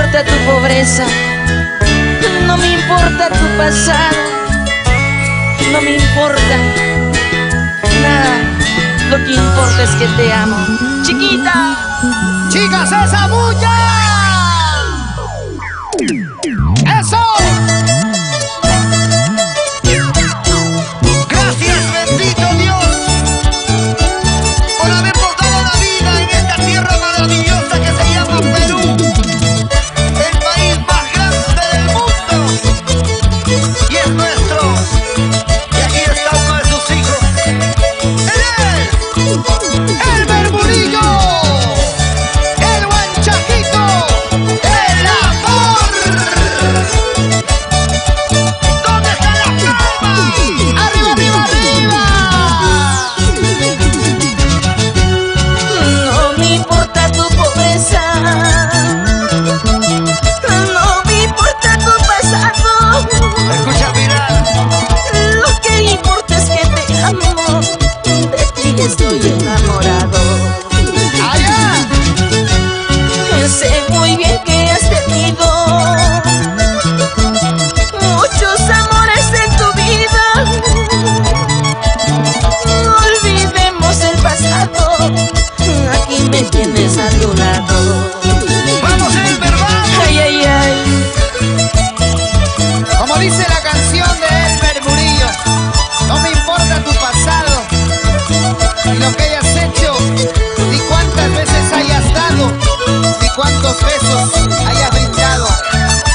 importa tu pobreza, no me importa tu pasado, no me importa nada. Lo que importa es que te amo, chiquita. ¡Chicas, esa bulla! ¡Eso! Gracias, bendito Dios, por habernos dado la vida en esta tierra maravillosa que se llama Perú, el país más grande del mundo, y es nuestro. Y aquí está uno de sus hijos. ¡Él es el Bermurillo! ¡El Huanchaquito! ¡El amor! ¿Dónde están las palmas? ¡Arriba, arriba, arriba! No me importa tu pobreza, no me importa tu pasado. Escucha, mira. Lo que importa es que te amo, de ti estoy enamorado. ¡Allá! Sé muy bien que has tenido muchos amores en tu vida. No olvidemos el pasado, aquí me tienes a tu lado. ¡Vamos en el verbal! Ay, ay, ay. Como dice la canción de Elmer Murillo, no me importa tu pasado, ni lo que hayas hecho, ni cuántas veces hayas dado, ni cuántos besos hayas brindado.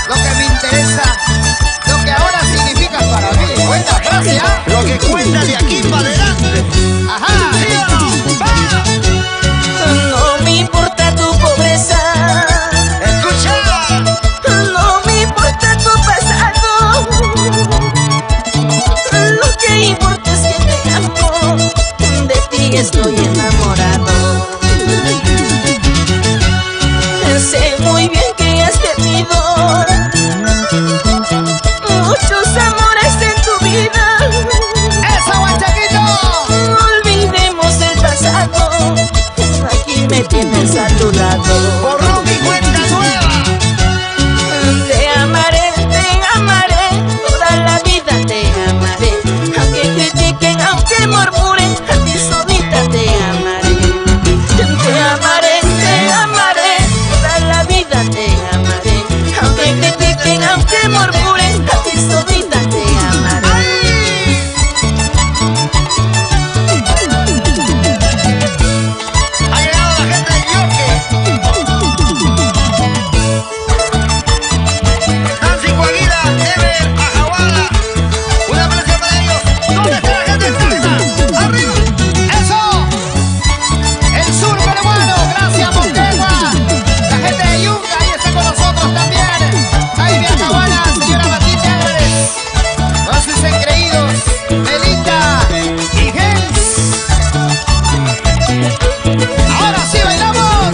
Lo que me interesa, lo que ahora significas para mí. Buena frase, ¿ah? Lo que cuenta de aquí para adelante. ¡Ajá! ¡Va! No me importa tu pobreza, ¡Escucha! no me importa tu pasado. Lo que importa es que te amo, de ti estoy enamorado. Sé muy bien que has tenido muchos amores en tu vida. ¡Eso, Huanchaquito! No olvidemos el pasado, aquí me tienes a tu lado. Borrón y cuenta nueva. Te amaré, toda la vida te amaré. Aunque critiquen, aunque murmuren, a ti solita te amaré. Te amaré, toda la vida te amaré. Aunque critiquen, aunque murmuren, a ti solita te amaré. Ha llegado la gente del Yorque. Nancy Coaguila, Ever, Ajahuala. Un abrazo para ellos. ¿Dónde está la gente de Salta? ¡Arriba! ¡Eso! El sur peruano, gracias Moquegua. La gente de Yunga ahí está con nosotros también. Jaime Ajahuala, señora Matilde Álvarez. Los sus engreídos, Melinda y Gens. Ahora sí bailamos.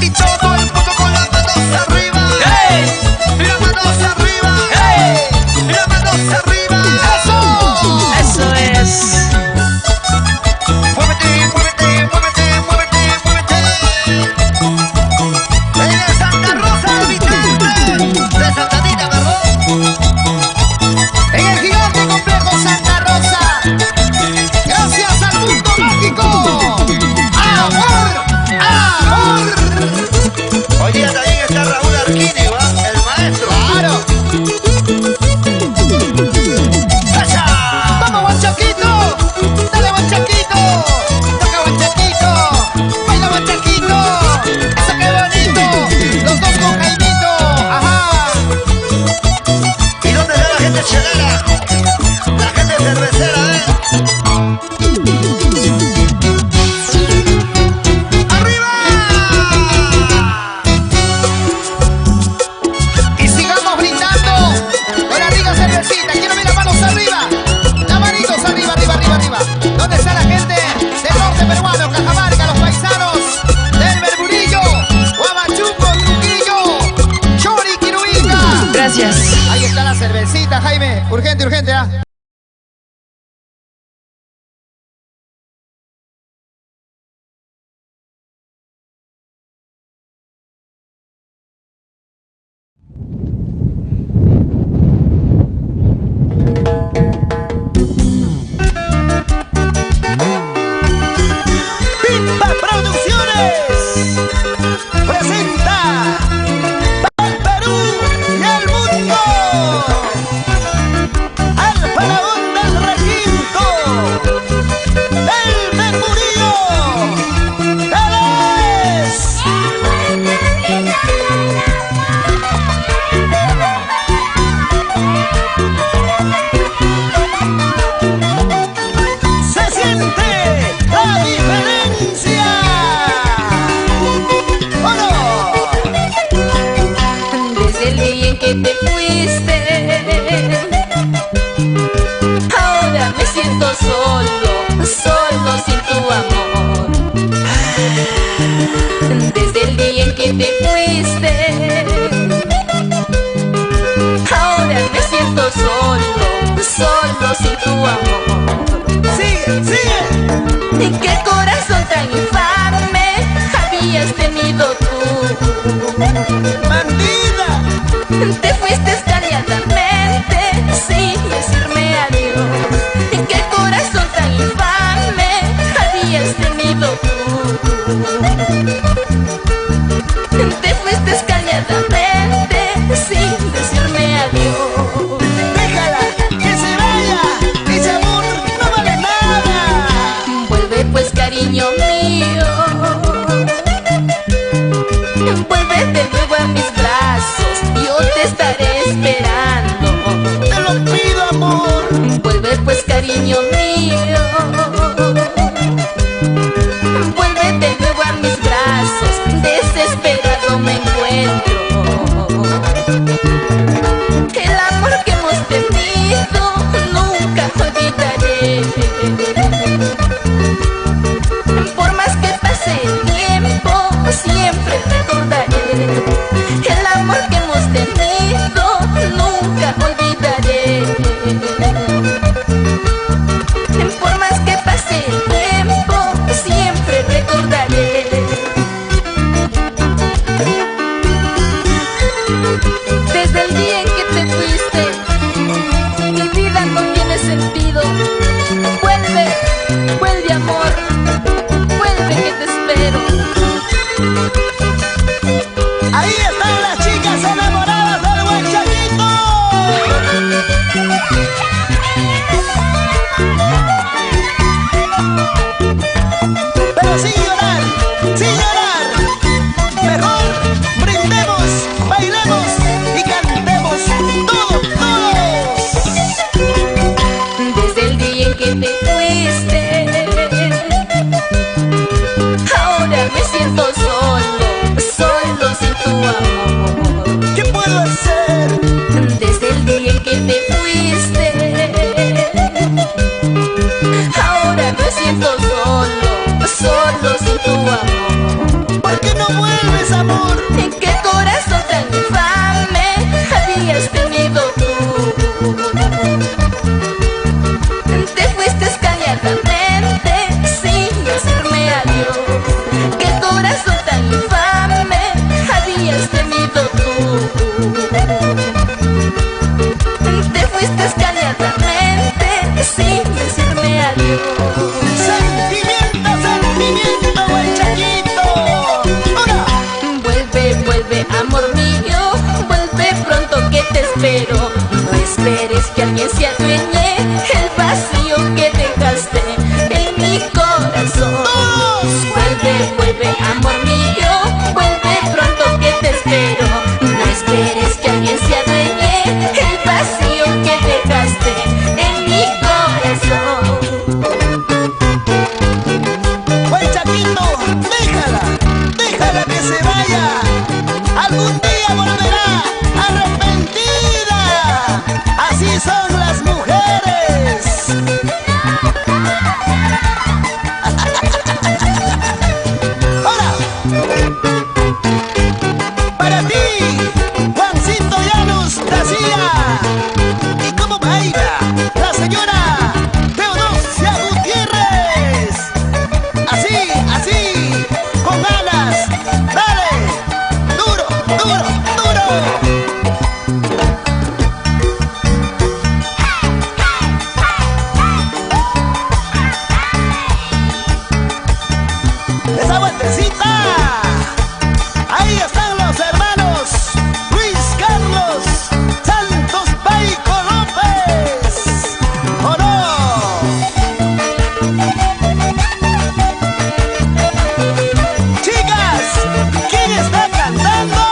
Y todo el mundo con las manos arriba. ¡Hey! Y las manos arriba. ¡Hey! Y las manos arriba. ¡Eso! Eso es. Muévete, muévete, muévete, muévete, muévete. En el Santa Rosa de Vitente, de Santa Anita, ¿verdad? En el gigante complejo Santa Rosa. Gracias al mundo mágico. ¡Amor! ¡Amor! Hoy día también está Raúl Arquini, ¿va? El maestro. ¡Claro! ¡Cacha! ¡Vamos, Huanchaquito! ¡Dale, Huanchaquito! ¡Toca, Huanchaquito! ¡Baila, Huanchaquito! ¡Eso qué bonito! ¡Los dos con Jaimito! ¡Ajá! ¿Y dónde está la gente chelera? La gente cervecera, ¿eh? ¡Arriba! Y sigamos brindando con la rica cervecita. Quiero ver las manos arriba. Las manitos arriba, arriba, arriba, arriba. ¿Dónde está la gente del norte peruano? Cajamarca, los paisanos del Bermurillo, Huamachuco, Trujillo, Chori, Quiruica. Gracias. Ahí está la cervecita, Jaime. Urgente, urgente, ¿ah? que te fuiste. Ahora me siento solo, solo sin tu amor. ¡Sigue, sigue! ¿Y qué corazón tan infame habías tenido tú? ¡Bandida! Te fuiste calladamente sin decirme adiós. ¿Y qué corazón tan infame habías tenido tú? Te fuiste calladamente sin decirme adiós. ¡Déjala! ¡Que se vaya! ¡Ese amor no vale nada! Vuelve pues, cariño mío. Vuelve de nuevo a mis brazos, yo te estaré esperando. ¡Te lo pido, amor! Vuelve pues, cariño mío. Vuelve de nuevo a mis brazos, desesperado me encuentro. El amor que hemos tenido nunca olvidaré. Por más que pase el tiempo, siempre recordaré. El amor que hemos tenido nunca olvidaré. Por más que pase el tiempo, siempre recordaré. Desde el día en que te fuiste, mi vida no tiene sentido. Vuelve, vuelve, amor, vuelve que te espero. ¡Ahí están las chicas enamoradas del buen Chaquito! Pero sin llorar, sin llorar. Mejor brindemos, bailemos y cantemos todos, todos. Desde el día en que te fuiste, ahora me siento solo, solo sin tu amor. ¿Qué puedo hacer? Desde el día en que te fuiste, ahora me siento solo, solo sin tu amor. ¿Por qué no vuelves, amor? ¿Qué corazón tan infame habías tenido tú? Te fuiste calladamente sin decirme adiós. ¿Qué corazón tan infame habías tenido tú? Te fuiste calladamente sin decirme adiós. Sentimiento, sentimiento, buen Chaquito. ¡Ahora! Vuelve, vuelve, amor mío, vuelve pronto que te espero. No esperes que alguien se adueñe el vacío que dejaste en mi corazón. Vuelve, vuelve, amor mío, vuelve pronto que te espero. No esperes que alguien se adueñe el vacío que dejaste en mi corazón. Buen Chaquito, déjala, déjala que se vaya. Algún día volverá arrepentida. Así son las mujeres. Ahora, para ti, Juancito Llanos García. ¿Y cómo baila la señora Teodosia Gutiérrez? Así, así, con ganas. Dale, duro, duro, duro. Esa vueltecita. Ahí están los hermanos Luis Carlos Santos Paico López. ¿O no? Chicas, ¿quién está cantando?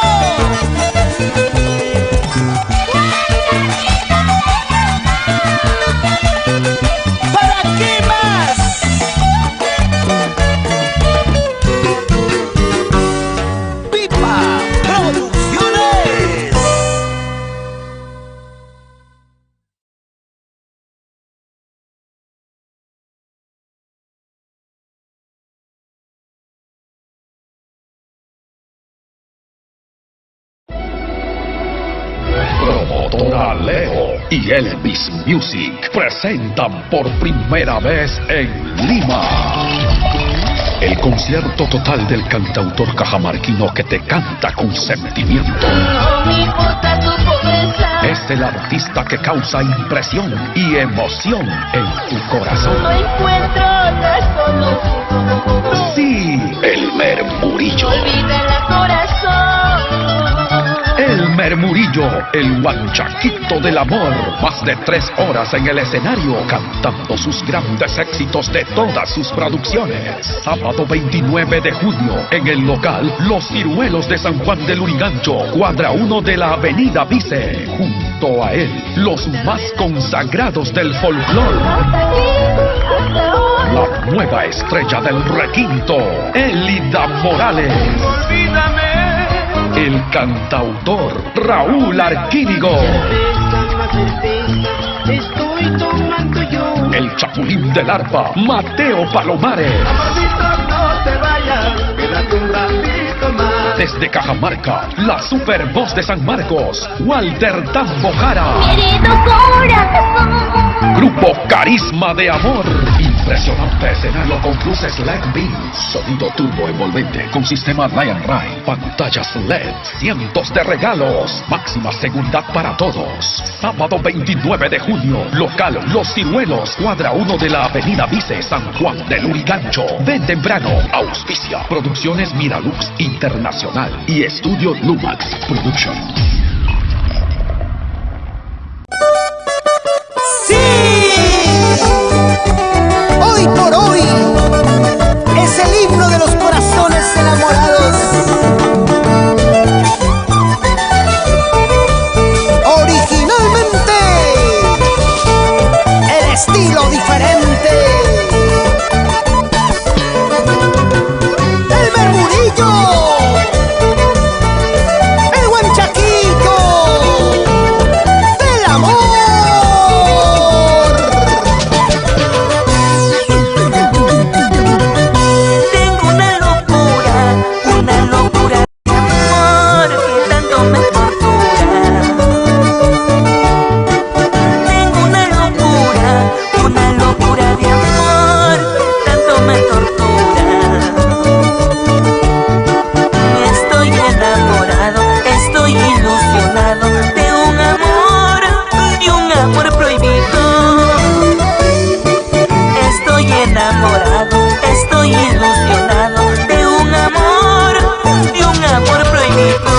Doctora Leo y Elvis Music presentan por primera vez en Lima el concierto total del cantautor cajamarquino que te canta con sentimiento. No me importa tu pobreza. Es el artista que causa impresión y emoción en tu corazón. No encuentro la solución. Sí, Elmer Murillo. Olvídala, corazón. Elmer Murillo, el guanchaquito del amor. Más de 3 horas en el escenario cantando sus grandes éxitos de todas sus producciones. Sábado 29 de junio en el local Los Ciruelos de San Juan del Lurigancho, cuadra 1 de la Avenida Vice. Junto a él, los más consagrados del folclore. La nueva estrella del requinto, Elida Morales. Olvídame. El cantautor Raúl Arquínigo. Estoy tomando yo. El chapulín del arpa, Mateo Palomares. Amorcito, no te vayas, quédate un ratito más. Desde Cajamarca, la super voz de San Marcos, Walter Tambo Jara. Querido corazón. Grupo Carisma de Amor. Impresionante escenario con luces LED beams, sonido turbo envolvente con sistema Lion Ray, pantallas LED, cientos de regalos, máxima seguridad para todos. Sábado 29 de junio, local Los Ciruelos, cuadra 1 de la Avenida Vice, San Juan del Lurigancho. Ven temprano, auspicia Producciones Miralux Internacional y Estudio Lumax Production. Hoy por hoy es el himno de los corazones enamorados. Originalmente, el estilo diferente. Elmer Murillo, el guanchaquito del amor. Tengo una locura de amor que tanto me tortura. Tengo una locura de amor que tanto me tortura. Estoy enamorado, estoy ilusionado de un amor prohibido. Estoy enamorado, estoy ilusionado de un amor prohibido.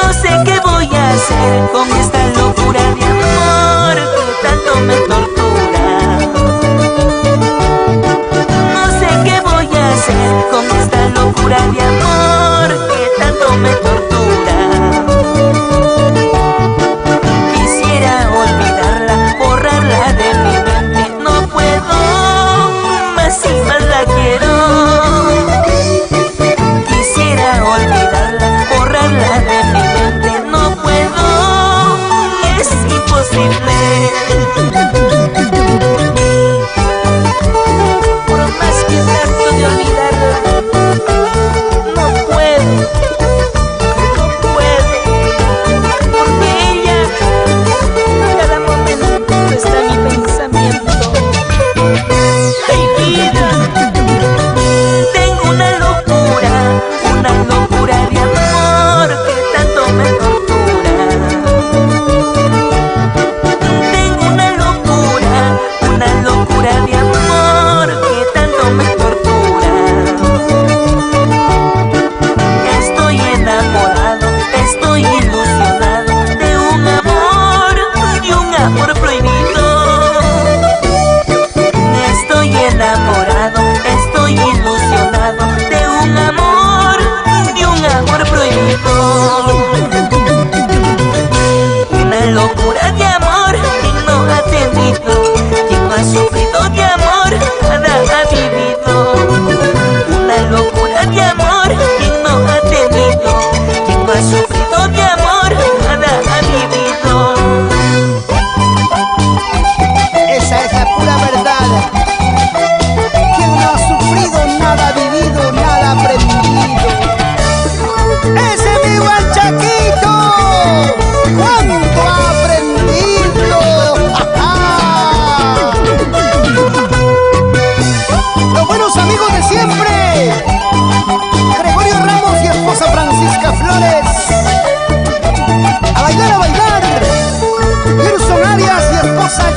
No sé qué voy a hacer con esta locura de amor que tanto me tortura. No sé qué voy a hacer con esta locura de amor que tanto me tortura. Quisiera olvidarla, borrarla de mi mente. No puedo, más y más la quiero. Quisiera olvidarla, borrarla de mi mente. No puedo, es imposible. Por más que trato de olvidarla,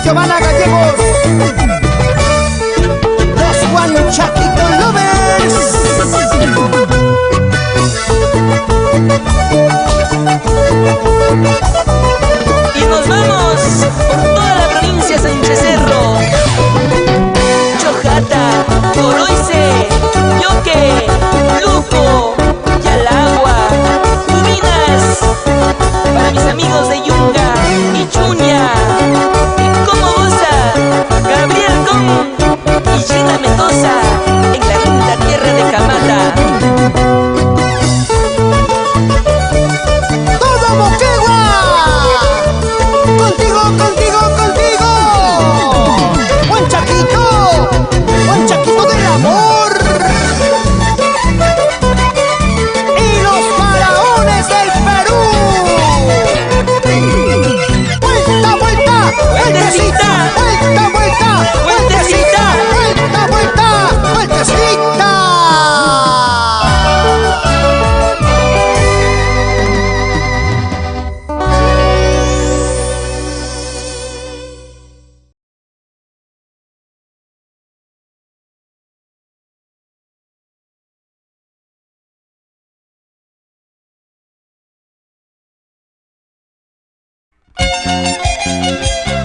Giovanna Gallegos, los Huanchaquito Lovers. Y nos vamos por toda la provincia Sánchez Cerro, Chojata, Coroice, Yoque, Luco, Yalagua, Cubinas, para mis amigos de Yunga, Michuña, Como Bosa, Gabriel Con y Gina Mendoza, en la linda tierra de Camata. ¡Todo Moquegua! ¡Contigo, contigo, contigo! ¡Huanchaquito! ¡Huanchaquito del amor! ¡Y los faraones del Perú! ¡Vuelta, vuelta! ¡Vueltecita! ¡Vuelta, vuelta! ¡Vueltecita! ¡Vuelta, vuelta! ¡Vueltecita!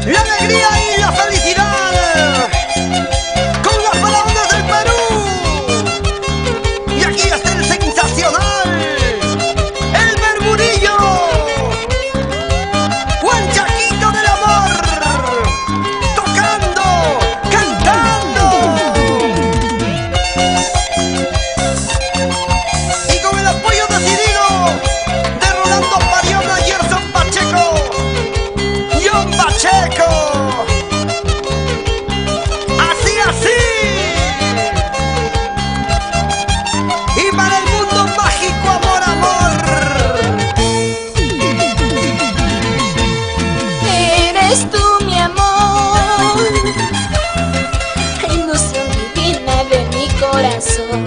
La alegría y la felicidad con las faraonas del Perú. Y aquí está el sensacional, el Bermurillo, Huanchaquito del amor, tocando, cantando. Y con el apoyo decidido de Rolando Pariona, Gerson Pacheco, John Pacheco. Así, así. Y para el mundo mágico, amor, amor. Eres tú mi amor, ilusión divina de mi corazón.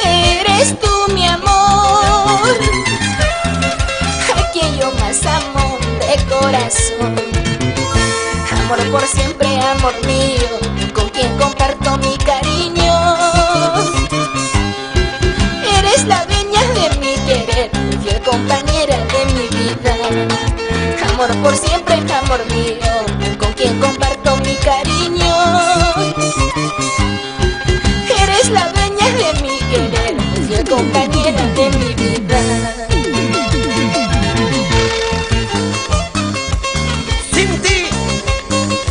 Eres tú mi amor, a quien yo más amo de corazón. Amor por siempre, amor mío, con quien comparto mi cariño. Eres la dueña de mi querer, fiel compañera de mi vida. Amor por siempre, amor mío, con quien comparto mi cariño. Eres la dueña de mi querer, fiel compañera de mi vida. Sin ti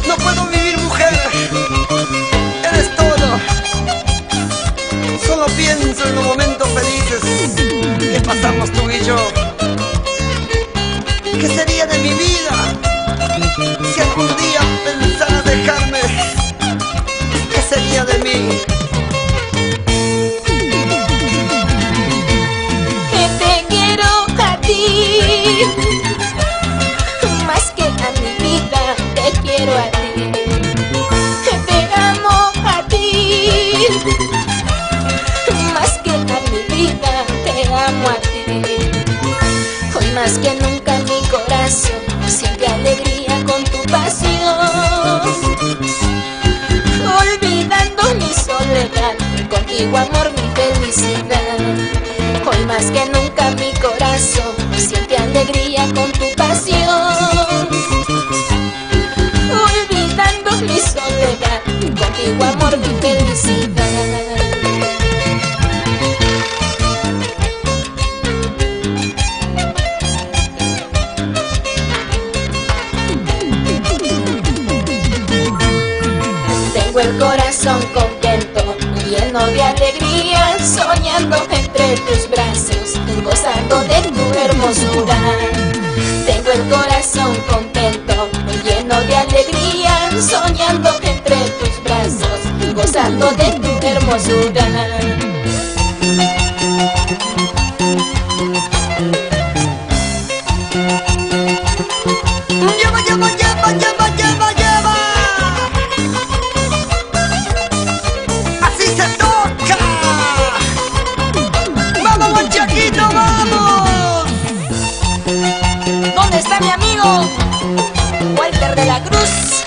no puedo vivir, mujer. Eres todo. Solo pienso en los momentos felices que pasamos tú y yo. ¿Qué sería de mi vida si algún día pensara dejarme? ¿Qué sería de mí? Que te quiero a ti, más que a mi vida te quiero a ti. Que te amo a ti, más que a mi vida te amo a ti. Hoy más que nunca mi corazón siente alegría con tu pasión. Olvidando mi soledad, contigo amor mi felicidad. Hoy más que nunca mi corazón siente alegría con tu pasión. Olvidando mi soledad, contigo amor mi felicidad. Tengo el corazón contento, lleno de alegría, soñando entre tus brazos, gozando de tu hermosura. Tengo el corazón contento, lleno de alegría, soñando entre tus brazos, gozando de tu hermosura. Lleva, lleva, lleva, lleva, lleva, lleva. Así se toca. Vamos, Huanchaquito, vamos. ¿Dónde está mi amigo Walter de la Cruz?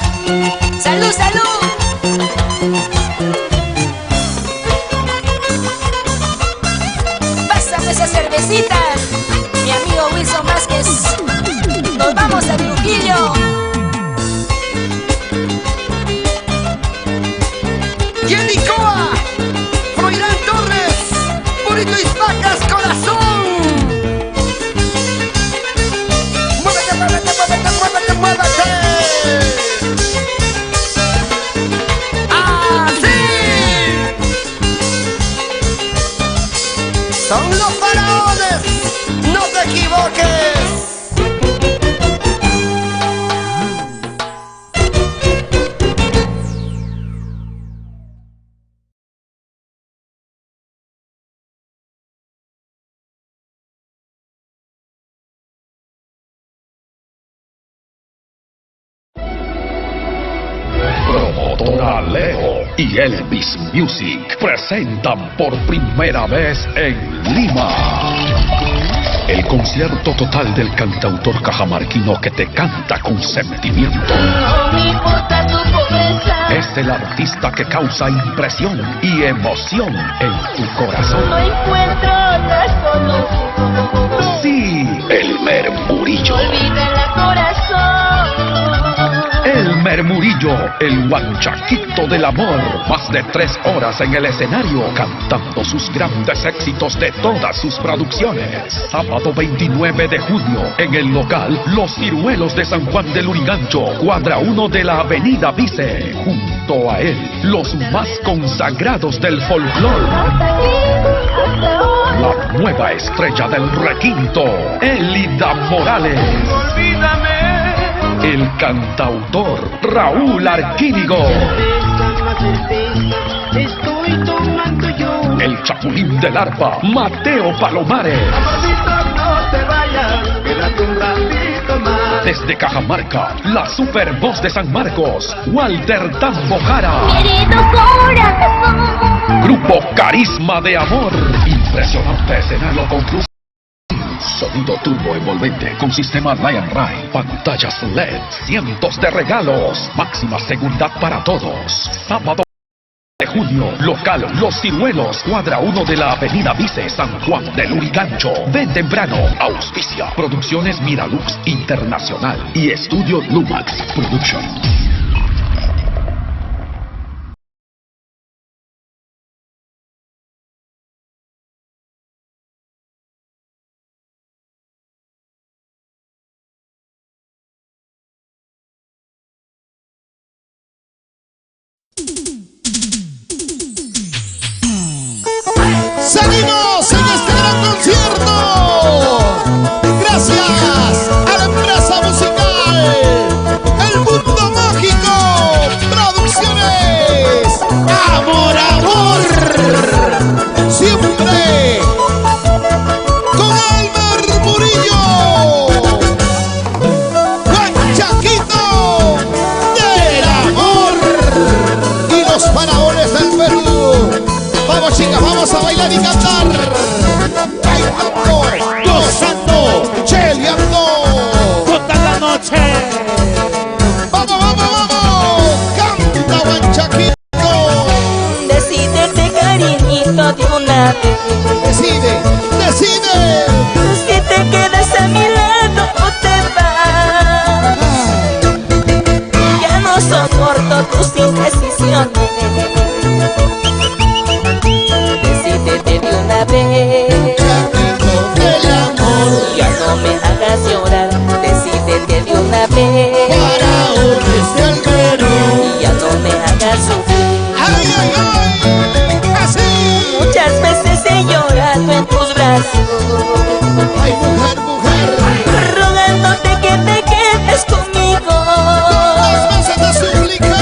necesitan, mi amigo Wilson Vázquez. Nos vamos a Trujillo. Jenny Coa, Froilán Torres, Burrito Ispacas, corazón. Muévete, muévete, muévete, muévete, muévete. ¡Así! Son los faraones, no te equivoques. Promotora Leo y Elvis Music presentan por primera vez en Lima el concierto total del cantautor cajamarquino que te canta con sentimiento. No me importa tu pobreza. Es el artista que causa impresión y emoción en tu corazón. No encuentro la solución. Sí, Elmer Murillo. Olvídala, corazón. Elmer Murillo, el guanchaquito del amor. Más de 3 horas en el escenario cantando sus grandes éxitos de todas sus producciones. Sábado 29 de junio en el local Los Ciruelos de San Juan del Lurigancho, cuadra 1 de la Avenida Vice. Junto a él, los más consagrados del folclore. La nueva estrella del requinto, Elida Morales. Olvídame. El cantautor Raúl Arquínigo. Estoy tomando yo. El chapulín del arpa, Mateo Palomares. Amorcito, no te vayas, quédate un ratito más. Desde Cajamarca, la super voz de San Marcos, Walter Tambo Jara. Querido corazón. Grupo Carisma de Amor. Impresionante escenario con luz. Sonido turbo envolvente con sistema Lion Ray, pantallas LED, cientos de regalos, máxima seguridad para todos. Sábado de junio, local Los Ciruelos, cuadra 1 de la Avenida Vice, San Juan del Lurigancho. Ven temprano, auspicia Producciones Miralux Internacional y Estudio Lumax Production. ¡Seguimos en este gran concierto! Gracias a la empresa musical El Mundo Mágico Producciones. ¡Amor, amor! Siempre con Elmer Murillo, Guanchaquito del amor y los faraones del Perú. Vamos, chicas, vamos a bailar y cantar. Bailando, gozando, cheleando toda la noche. Vamos, vamos, vamos. Canta, Guanchaquito. Decídete, cariñito, de una vez. Decide, decide. Si te quedas a mi lado o te vas. Ya no soporto tus indecisiones. Decídete de una vez. Del amor. Ya no me hagas llorar. Decídete de una vez. Faraones del Perú. Ya no me hagas sufrir. Ay, ay, ay. Así. Muchas veces he llorado en tus brazos, Ay, mujer, mujer. rogándote que te quedes conmigo. Dos veces te supliqué.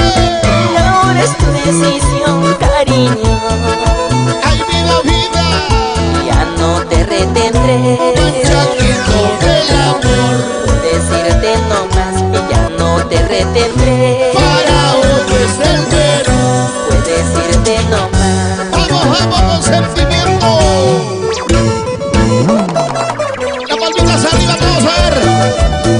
Y ahora es tu decisión, cariño. Ay, vida, vida. Ya no te retendré. Guanchaquito del amor. Decirte no más y ya no te retendré. Faraones del Perú. Puedes irte no más. Vamos, vamos con sentimiento. Las palmitas arriba, todos a ver.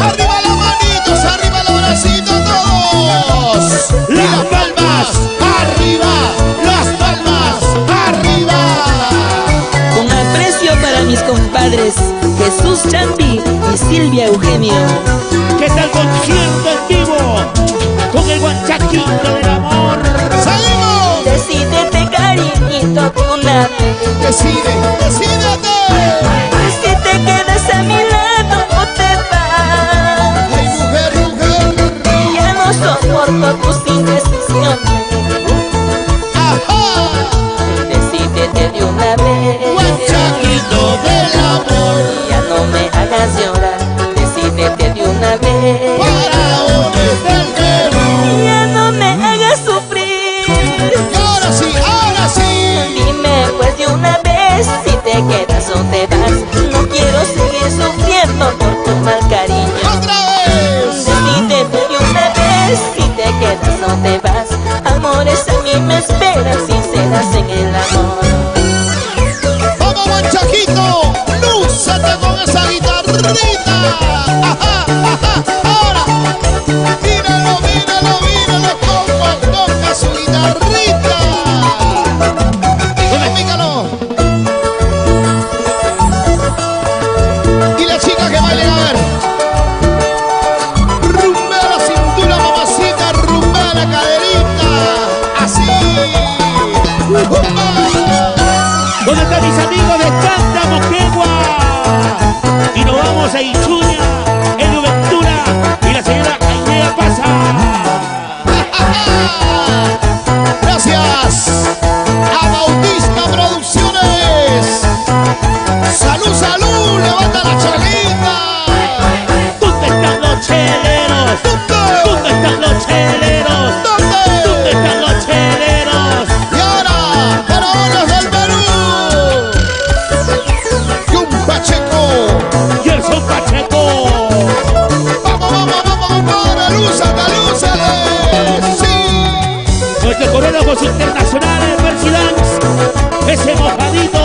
Arriba las manitos, arriba los bracitos, todos. Las palmas arriba, las palmas arriba. Con aprecio para mis compadres Jesús Chambi y Silvia Eugenio. ¿Qué tal concierto en vivo con el guanchaquito del amor? ¡Salimos! Decídete, cariñito, de una vez. Decídete. Si te quedas a mi lado o te vas. Ay, mujer. Ya no soporto tus indecisiones. Ajá. Decídete de una vez. Guanchaquito del amor. Ya no me hagas llorar. Decídete de una vez. Faraones del Perú. Ya no me hagas sufrir. Y ahora sí. Dime pues de una vez si te quedas o te vas. No quiero seguir sufriendo por tu mal cariño. Otra vez. Decídete de una vez si te quedas o te vas. Amores a mí me esperan sinceras en el amor. Vamos, Guanchaquito. Lúzate con esa guitarrita. Ajá. Ahora. Míralo cómo toca su guitarrita. Pícalo. Y la chica que baile, a ver. Rumbea la cintura, mamacita, rumbea la caderita. Así. ¿Dónde están mis amigos de Canta, Moquegua? Y nos vamos a Ichuña, Edu Ventura y la señora Ainea Pasa. Gracias a Bautista Producciones. Salud, levanta la charlita. ¿Dónde están los cheleros? ¿Dónde están los cheleros? ¿Dónde están los cheleros? Y ahora, faraones del Perú. Y un Pacheco. Y el son Pacheco. Vamos, compadre, lúzate. Sí. Nuestro coreógrafos internacionales, Mercy Dance, ese mojadito.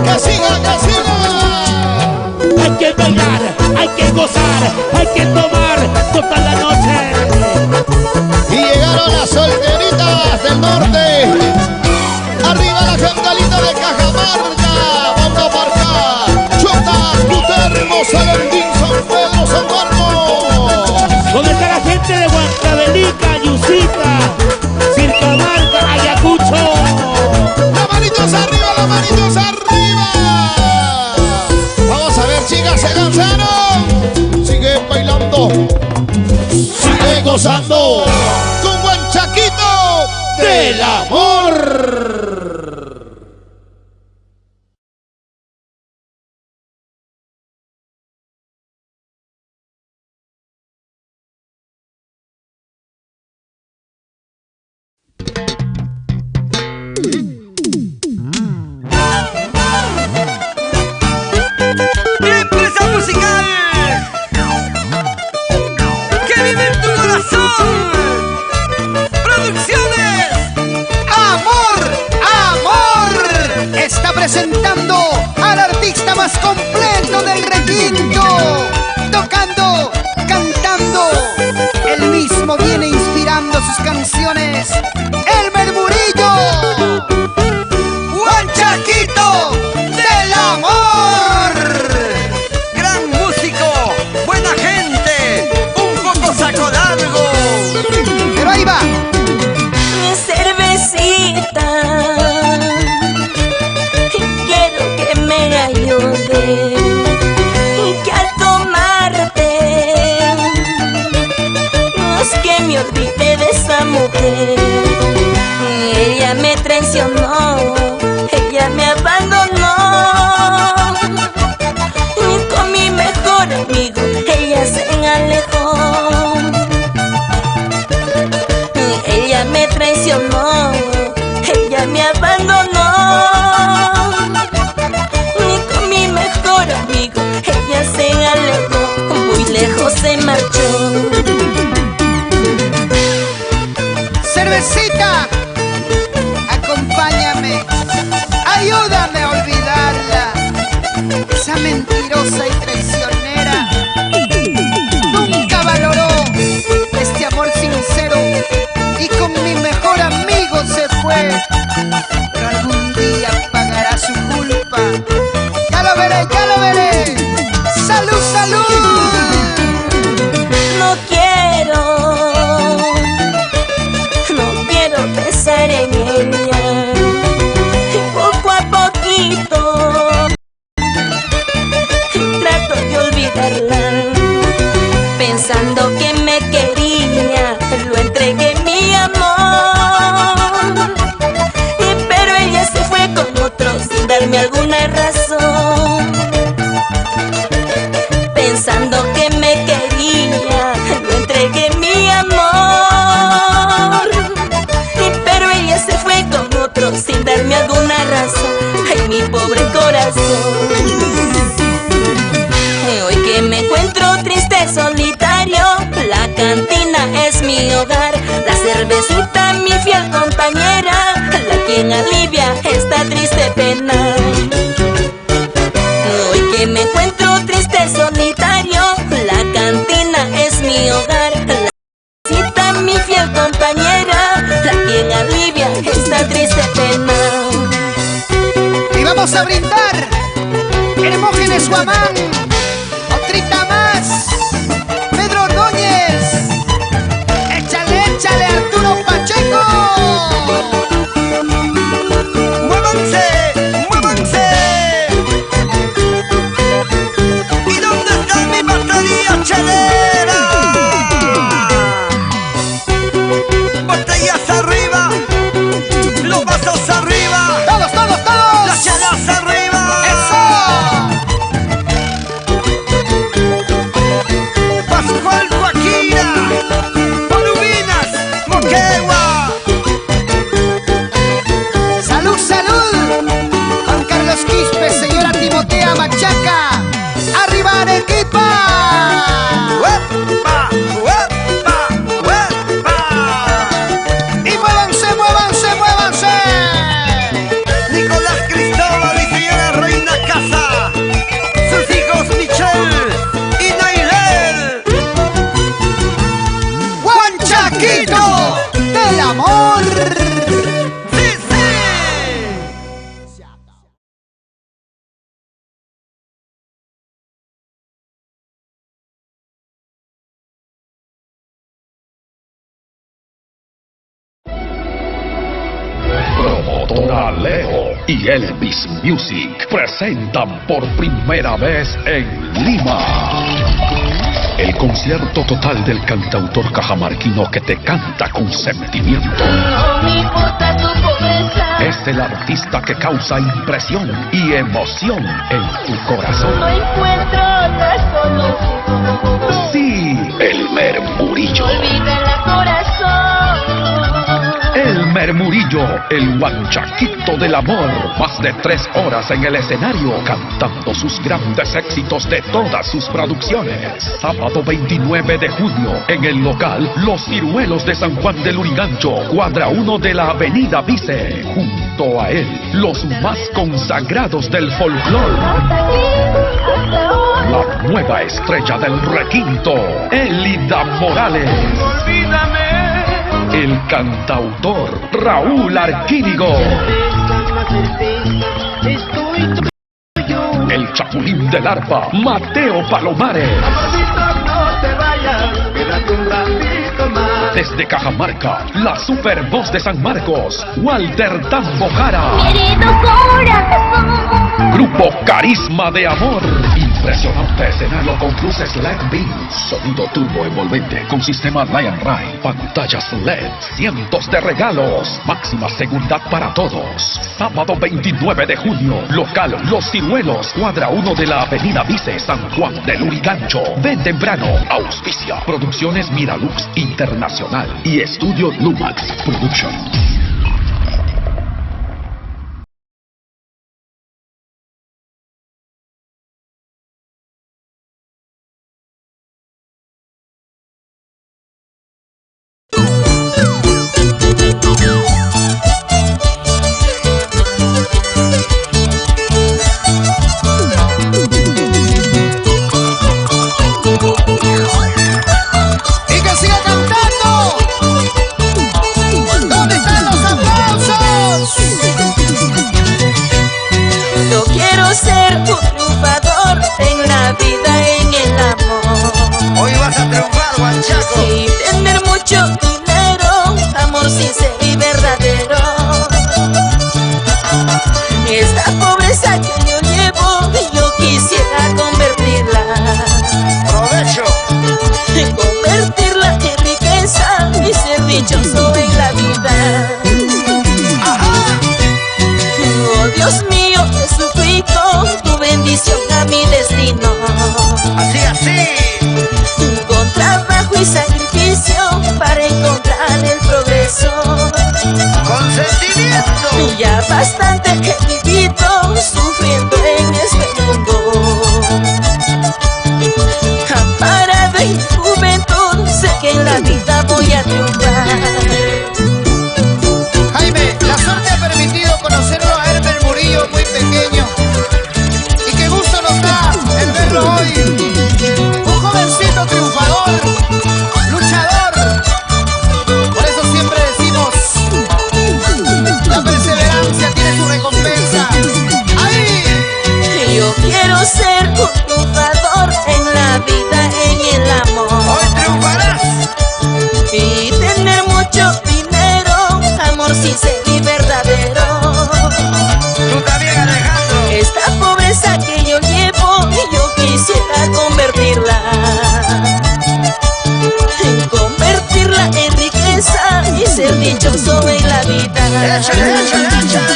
Que siga. Hay que bailar, hay que gozar, hay que tomar toda la noche. Y llegaron las solteritas del norte. Arriba la gentalita de Cajamarca. Vamos para acá. Chota, Gutermo, Salentín, San Pedro, San Marcos. ¿Dónde está la gente de Huancavelica, Yusita, Circamarca, Ayacucho? Las manitos arriba. Vamos a ver, chicas, se cansaron. Sigue bailando. Sigue gozando. Con Guanchaquito del amor. Empresa musical que vive en tu corazón. Producciones Amor. Está presentando al artista más completo del requinto. Tocando, cantando. Él mismo viene inspirando sus canciones. El Murmurillo. Guanchaquito del amor. gran músico, buena gente, un poco saco largo. Pero ahí va. Mi cervecita, quiero que me ayude, que al tomarte no es que me olvide de esa mujer. Ella me traicionó, ella me abandonó, y con mi mejor amigo ella se alejó. Ella me traicionó, ella me abandonó, y con mi mejor amigo ella se alejó, muy lejos se marchó. Cervecita, acompáñame, ayúdame a olvidarla, esa mentirosa y traicionera. Nunca valoró este amor sincero y con mi mejor amigo se fue, pero algún día veré, ya lo veré. ¡Salud, salud! No quiero pensar en ella. Poco a poquito trato de olvidarla, pensando que me quería, lo entregué mi amor, pero ella se fue con otro sin darme alguna razón. Pensando que me quería, lo entregué mi amor, pero ella se fue con otro sin darme alguna razón. Ay, mi pobre corazón. Hoy que me encuentro triste, solitario, la cantina es mi hogar, la cervecita mi fiel compañera, la quien alivia esta triste pena. Hoy que me encuentro triste, solitario, la cantina es mi hogar, la cervecita mi fiel compañera, la quien alivia esta triste pena. Y vamos a brindar Hermógenes Guamán. Otrita más, Pedro Ordóñez. Échale, échale, Arturo Pacheco. ¡Muévanse! ¡Muévanse! ¿Y dónde está mi batería chelera? Botellas arriba, los vasos arriba, Todos, todos, todos. las chelas arriba. ¡Eso! Pascual Joaquina, Polubinas, Moquegua. ¡Salud, salud! Juan Carlos Quispe, señora Timotea Machaca. ¡Arriba Arequipa! ¡Uepa! ¡Uepa! ¡Uepa! ¡Y muévanse, muévanse, muévanse! Nicolás Cristóbal y señora Reina Casa, sus hijos Michelle y Nailel. ¡Juan Chaquito del amor! ¡Sí, sí! Promotora Leo y Elvis Music presentan por primera vez en Lima el concierto total del cantautor cajamarquino que te canta con sentimiento. No me importa tu pobreza. Es el artista que causa impresión y emoción en tu corazón. No encuentro la solución. Sí, Elmer Murillo. Olvida el corazón. Elmer Murillo, el guanchaquito del amor. Más de 3 horas en el escenario cantando sus grandes éxitos de todas sus producciones. Sábado 29 de junio en el local Los Ciruelos de San Juan del Lurigancho, cuadra 1 de la avenida Vice. Junto a él, los más consagrados del folclore. La nueva estrella del requinto, Elida Morales. Olvídame, El cantautor Raúl Arquínigo. estoy El chapulín del arpa, Mateo Palomares. amorcito, no te vayas, quédate un ratito más. Desde Cajamarca, la super voz de San Marcos, Walter Tambojara. Querido corazón. Grupo Carisma de Amor. Impresionante escenario con luces LED beams, sonido turbo envolvente con sistema Lion Ray, pantallas LED, cientos de regalos, máxima seguridad para todos. Sábado 29 de junio, local Los Ciruelos, cuadra 1 de la avenida Vice, San Juan del Lurigancho. Ven temprano, auspicia Producciones Miralux Internacional y Estudio Lumax Production. ¡Y que siga cantando! ¿Dónde están los pobreza que yo llevo, yo quisiera convertirla. Provecho. Convertirla en riqueza y ser dichoso en la vida. Oh Dios mío, te suplico tu bendición a mi destino. Así, así. Con trabajo y sacrificio para encontrar el progreso. Con sentimiento. Ya bastante he vivido sufriendo en este mundo. Amparado en juventud, sé que en la vida voy a triunfar. Jaime, la suerte ha permitido conocerlo a Elmer Murillo muy pequeño. Y qué gusto nos da el verlo hoy. Un jovencito triunfador, luchador. Por eso siempre decimos, la perseverancia tiene su recompensa. ¡Ahí! Yo quiero ser un triunfador en la vida, en el amor. Hoy triunfarás. Y tener mucho dinero, amor sincero y verdadero. Tú también, Alejandro. Esta pobreza que yo llevo, yo quisiera convertirla. Convertirla en riqueza y ser dichoso en la vida. Échale, échale, échale.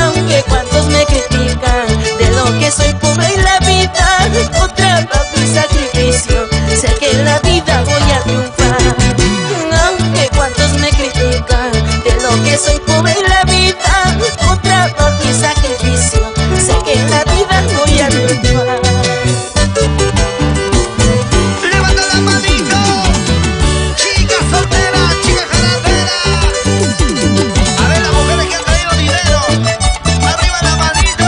Aunque cuantos me critican de lo que soy pobre en la vida, con trabajo y sacrificio, sé que en la vida voy a triunfar. Aunque cuantos me critican de lo que soy pobre en la vida, con trabajo y sacrificio, sé que en la vida voy a triunfar. Levanta la manito. Chica soltera, chica jaladera. A ver las mujeres que han traído dinero. Arriba la manito.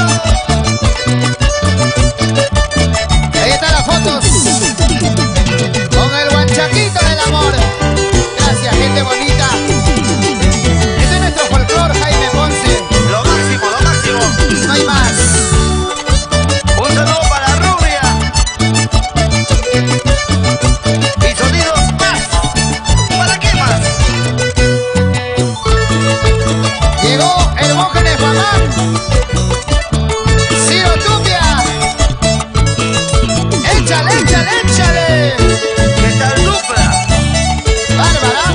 Ahí están las fotos con el guanchaquito del amor. Gracias, gente bonita. Este es nuestro folclor, Jaime Ponce. Lo máximo, lo máximo. No hay más. Un saludo para Rubia. Y sonidos más. ¿Para qué más? Llegó el monje de Famán. Ciro Tupia. Échale, échale, échale. ¿Qué tal dupla? Bárbara.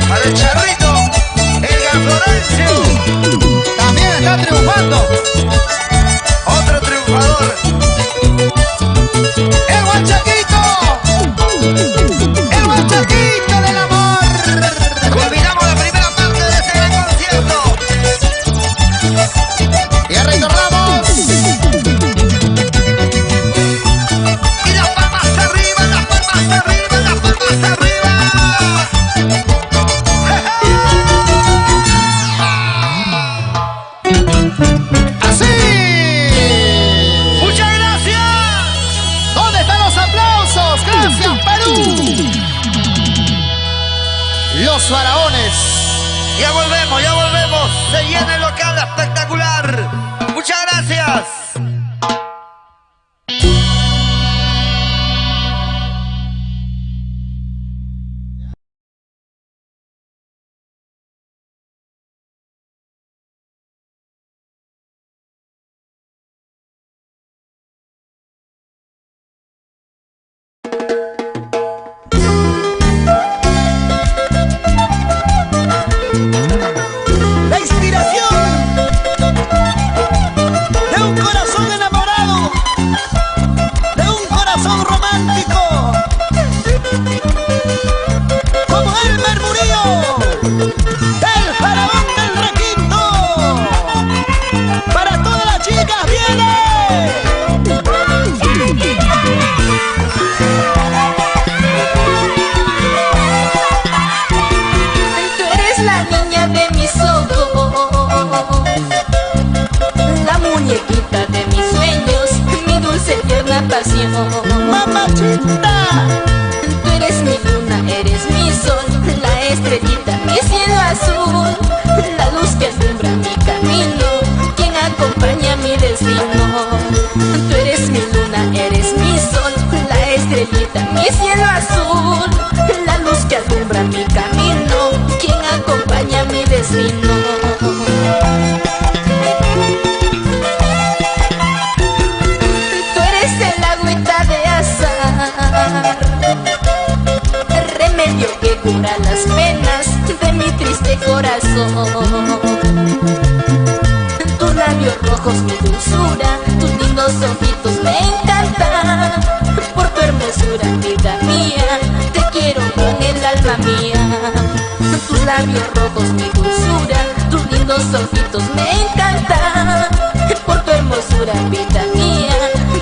Para el charrito. Edgar Florencio. También está triunfando. Otro triunfador. El guanchaquito. El guanchaquito del amor. Culminamos la primera parte de este gran concierto. Y retornamos. Y las palmas arriba, las palmas arriba, las palmas arriba. Así. ¡Muchas gracias! ¿Dónde están los aplausos? Gracias, Perú. Los faraones. Ya volvemos. Se llena el local espectacular. Muchas gracias. La inspiración de un corazón enamorado, de un corazón romántico, como Elmer Murillo, el faraón del requinto. Para todas las chicas viene. Tú eres la niña de mis ojos, la muñequita de mis sueños, mi dulce tierna pasión. Mamachita, Tú eres mi luna, eres mi sol, la estrellita, mi cielo azul, la luz que alumbra mi camino, quien acompaña mi destino. Tú eres mi luna, eres mi sol, la estrellita, mi cielo azul, la luz que alumbra mi camino, quien acompaña mi destino. corazón. Tus labios rojos, mi dulzura, tus lindos ojitos me encantan. Por tu hermosura, vida mía, te quiero con el alma mía. Tus labios rojos, mi dulzura, tus lindos ojitos me encantan. Por tu hermosura, vida mía,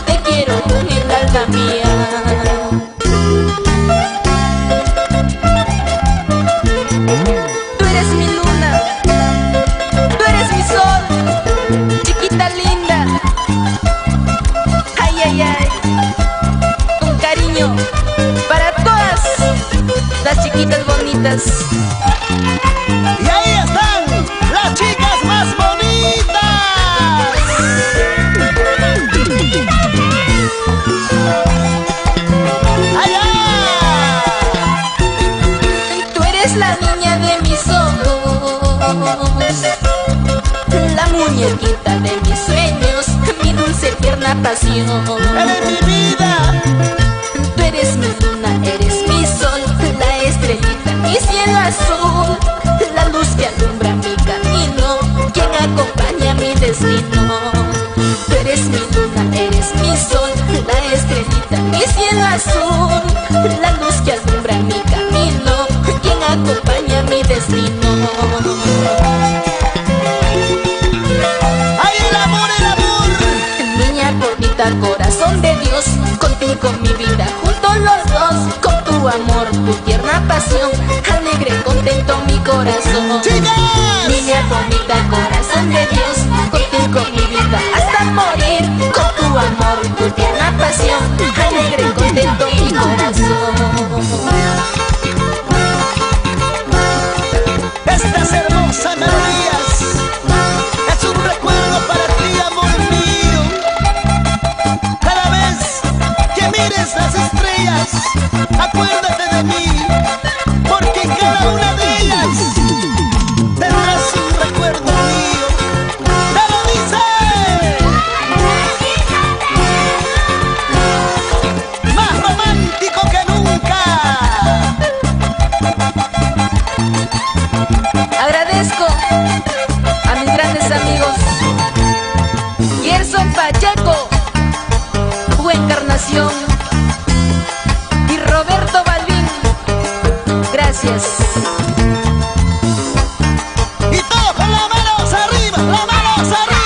te quiero con el alma mía. Tú eres mi luna, tú eres mi sol, chiquita linda. Ay, ay, ay. Un cariño para todas las chiquitas bonitas. Y ahí están las chicas más bonitas. ¡Allá! Tú eres la niña de mis ojos, la muñequita de mis sueños, mi dulce tierna pasión. Eres mi vida. Tú eres mi luna, eres mi sol, la estrellita, mi cielo azul, la luz que alumbra mi camino, quien acompaña mi destino. Tú eres mi luna, eres mi sol, la estrellita, mi cielo azul, la luz que alumbra mi camino, quien acompaña mi destino. ¡Ay, el amor, el amor! Niña bonita, corazón de Dios, contigo mi vida, juntos los dos, con tu amor, tu tierna pasión, alegre, contento mi corazón. ¡Chicas! Niña bonita, corazón de Dios, contigo mi vida, hasta morir, con tu amor, tu tierna pasión, alegre, contento mi corazón. Estas hermosas melodías es un recuerdo para ti, amor mío. Cada vez que mires las estrellas, acuérdate de mí, porque en cada una de ellas tendrás un recuerdo mío. ¡Te lo dice! Más romántico que nunca. Agradezco a mis grandes amigos Gerson Pacheco, Hugo Encarnación y Roberto Balvin. Gracias. Y todos con las manos arriba, las manos arriba.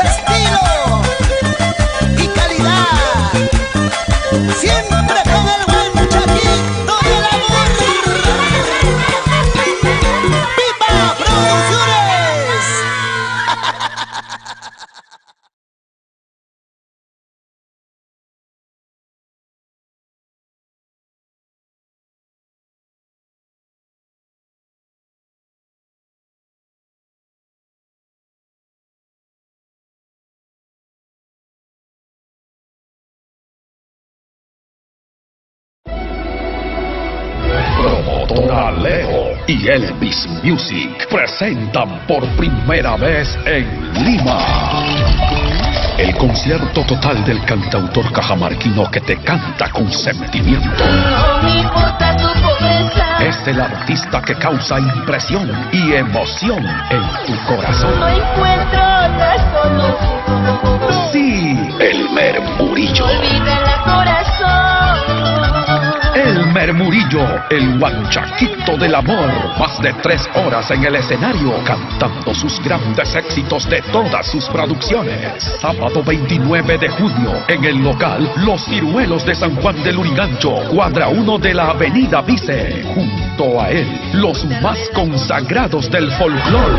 Estilo y calidad, siempre con el buen Chaquito del amor. ¡Pipa Producciones! Promotora Leo y Elvis Music presentan por primera vez en Lima el concierto total del cantautor cajamarquino que te canta con sentimiento. No me importa tu pobreza, Es el artista que causa impresión y emoción en tu corazón. no encuentro la solución. Sí, Elmer Murillo. Olvídala, corazón. Elmer Murillo, el guanchaquito del amor. Más de 3 horas en el escenario cantando sus grandes éxitos de todas sus producciones. Sábado 29 de junio en el local Los Ciruelos de San Juan del Lurigancho, cuadra 1 de la Avenida Vice. Junto a él, los más consagrados del folclore.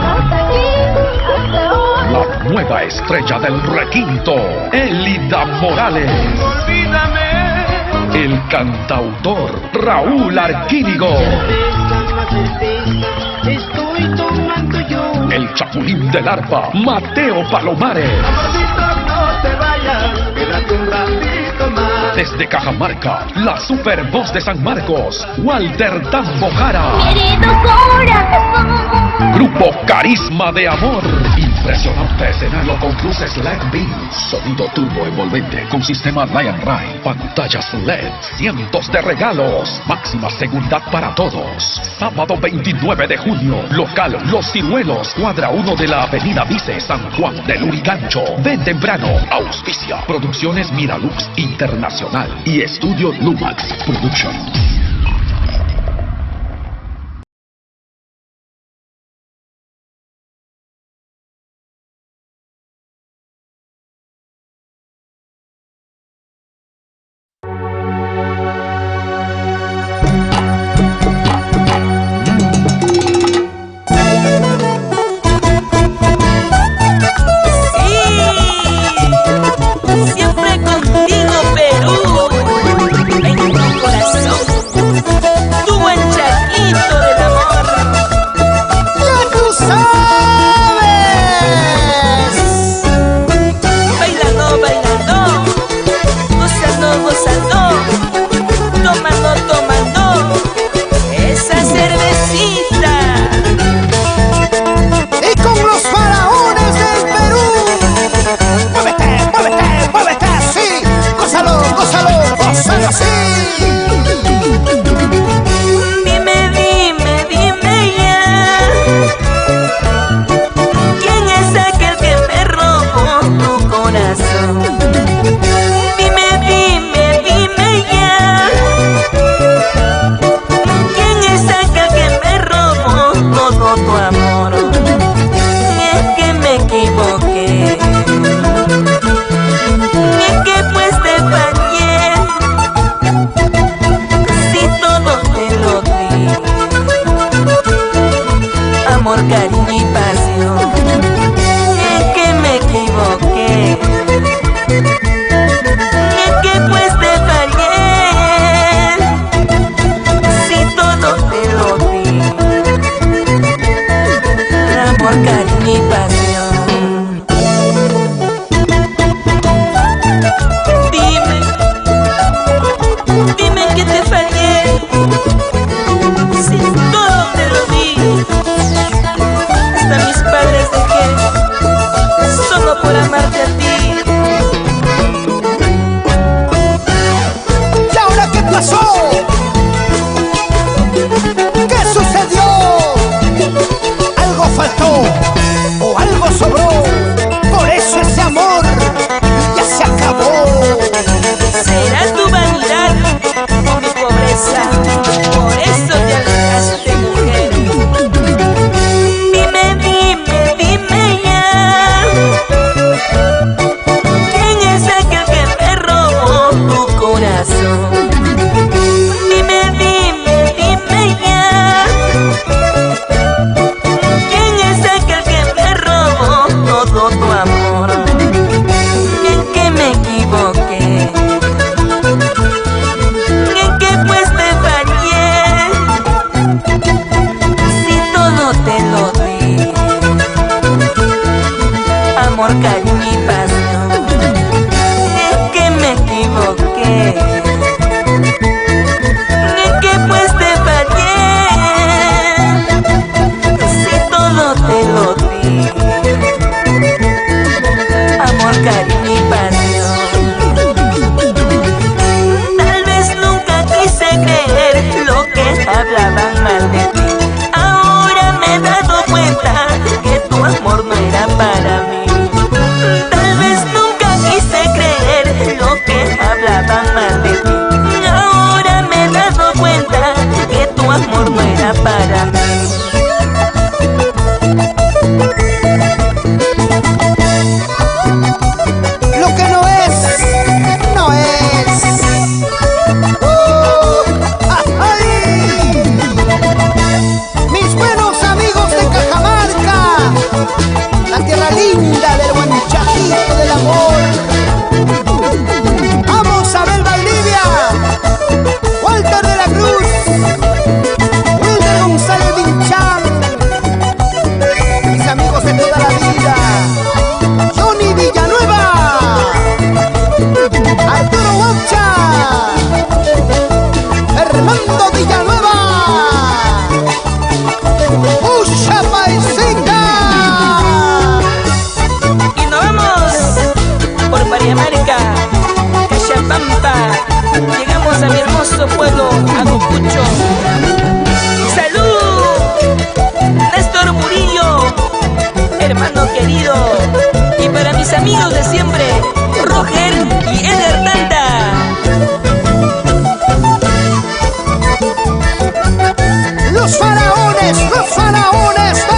La nueva estrella del requinto, Elida Morales. Olvídame. El cantautor Raúl Arquínigo. Estoy tomando yo. El chapulín del arpa, Mateo Palomares. Amorcito, no te vayas, quédate un ratito más. Desde Cajamarca, la super voz de San Marcos, Walter Tambo Jara. Querido corazón. Grupo Carisma de Amor. Impresionante escenario con luces LED beams, sonido turbo envolvente con sistema Lion Ray, pantallas LED, cientos de regalos, máxima seguridad para todos. Sábado 29 de junio, local Los Ciruelos, cuadra 1 de la avenida Vice, San Juan del Urigancho. Ven temprano, auspicia Producciones Miralux Internacional y Estudio Lumax Production. Siempre contigo, Perú, en tu corazón, tu buen Chaquito del amor. ¡Ya tú sabes! Bailando, bailando, gozando, gozando, tomando, tomando esa cervecita. ¡Y con los faraones del Perú! ¡Muévete, muévete, muévete así! ¡Gózalo, gózalo, gózalo así! Dime, dime, dime ya, ¿quién es aquel que me robó tu corazón? Dime, dime, dime ya, ¿quién es aquel que me robó todo tu amor? Es que me equivoqué, es que pues te fallé, si todo te lo di, amor, cariño y pasión. Es que me equivoqué, es que pues te fallé, si todo te lo di, amor, cariño y pasión. Dime, dime que te fallé, si todo te lo di, hasta mis padres dejé, solo por amarte a ti. ¿Y ahora qué pasó? ¿Qué sucedió? ¿Algo faltó? ¿O algo sobró? Por eso ese amor ya se acabó. Será tu vanidad o mi pobreza, por eso te alejaste, mujer. Dime, dime, dime ya, ¿quién es aquel que me robó tu corazón? Dime, dime, dime ya, ¿quién es aquel que me robó todo tu amor? Es que me equivoqué, es que pues te fallé, si todo te lo di, amor, cariño y pasión. Es que me equivoqué, es que pues te fallé, si todo te lo di, amor, cariño y pasión. Tal vez nunca quise creer lo que hablaban mal de ti. Ahora me he dado aún estoy